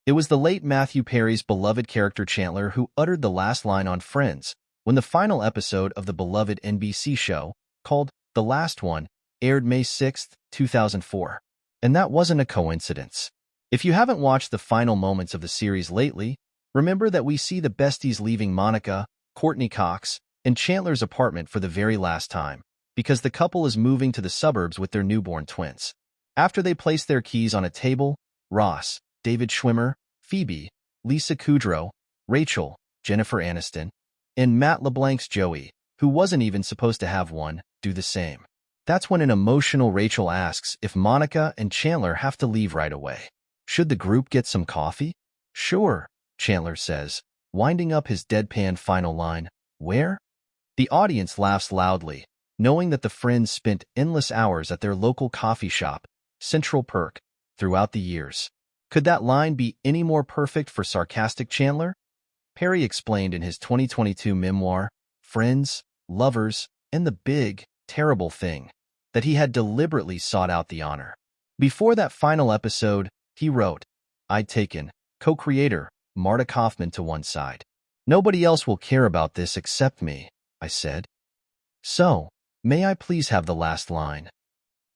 It was the late Matthew Perry's beloved character Chandler who uttered the last line on Friends when the final episode of the beloved NBC show, called The Last One, aired May 6, 2004. And that wasn't a coincidence. If you haven't watched the final moments of the series lately, remember that we see the besties leaving Monica, Courtney Cox, and Chandler's apartment for the very last time, because the couple is moving to the suburbs with their newborn twins. After they place their keys on a table, Ross, David Schwimmer, Phoebe, Lisa Kudrow, Rachel, Jennifer Aniston, and Matt LeBlanc's Joey, who wasn't even supposed to have one, do the same. That's when an emotional Rachel asks if Monica and Chandler have to leave right away. Should the group get some coffee? Sure, Chandler says, winding up his deadpan final line, where? The audience laughs loudly, knowing that the friends spent endless hours at their local coffee shop, Central Perk, throughout the years. Could that line be any more perfect for sarcastic Chandler? Perry explained in his 2022 memoir, Friends, Lovers, and the Big, Terrible Thing, that he had deliberately sought out the honor. Before that final episode, he wrote, I'd taken co-creator Marta Kaufman to one side. Nobody else will care about this except me, I said. So, may I please have the last line?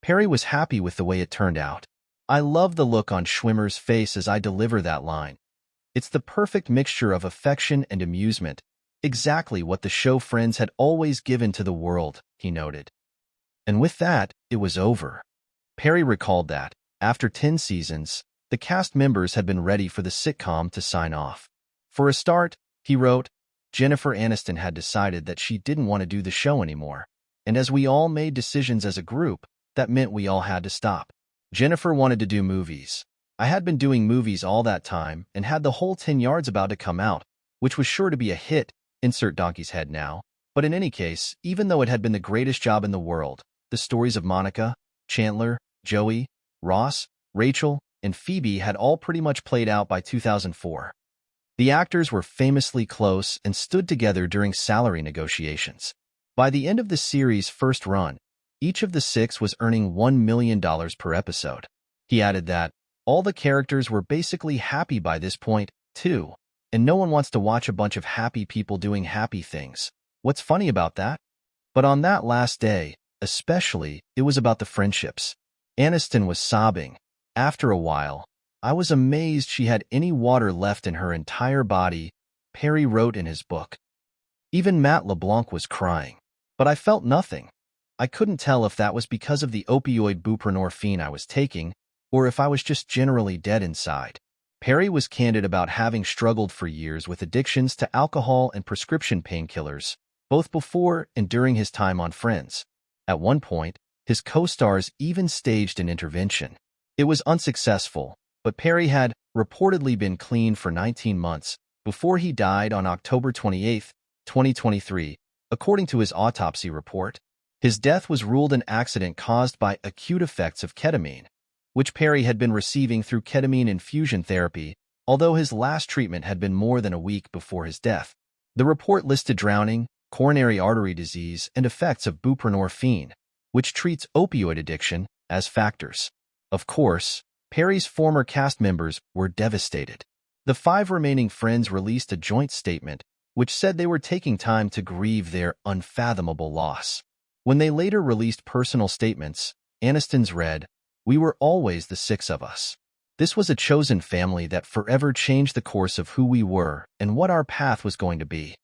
Perry was happy with the way it turned out. I love the look on Schwimmer's face as I deliver that line. It's the perfect mixture of affection and amusement, exactly what the show Friends had always given to the world, he noted. And with that, it was over. Perry recalled that, after 10 seasons, the cast members had been ready for the sitcom to sign off. For a start, he wrote, Jennifer Aniston had decided that she didn't want to do the show anymore, and as we all made decisions as a group, that meant we all had to stop. Jennifer wanted to do movies. I had been doing movies all that time and had the whole 10 Yards about to come out, which was sure to be a hit, insert donkey's head now. But in any case, even though it had been the greatest job in the world, the stories of Monica, Chandler, Joey, Ross, Rachel, and Phoebe had all pretty much played out by 2004. The actors were famously close and stood together during salary negotiations. By the end of the series' first run, each of the 6 was earning $1 million per episode. He added that, all the characters were basically happy by this point, too, and no one wants to watch a bunch of happy people doing happy things. What's funny about that? But on that last day, especially, it was about the friendships. Aniston was sobbing. After a while, I was amazed she had any water left in her entire body, Perry wrote in his book. Even Matt LeBlanc was crying. But I felt nothing. I couldn't tell if that was because of the opioid buprenorphine I was taking, or if I was just generally dead inside. Perry was candid about having struggled for years with addictions to alcohol and prescription painkillers, both before and during his time on Friends. At one point, his co-stars even staged an intervention. It was unsuccessful, but Perry had reportedly been clean for 19 months before he died on October 28, 2023, according to his autopsy report. His death was ruled an accident caused by acute effects of ketamine, which Perry had been receiving through ketamine infusion therapy, although his last treatment had been more than a week before his death. The report listed drowning, coronary artery disease, and effects of buprenorphine, which treats opioid addiction, as factors. Of course, Perry's former cast members were devastated. The 5 remaining Friends released a joint statement, which said they were taking time to grieve their unfathomable loss. When they later released personal statements, Aniston's read, We were always the 6 of us. This was a chosen family that forever changed the course of who we were and what our path was going to be.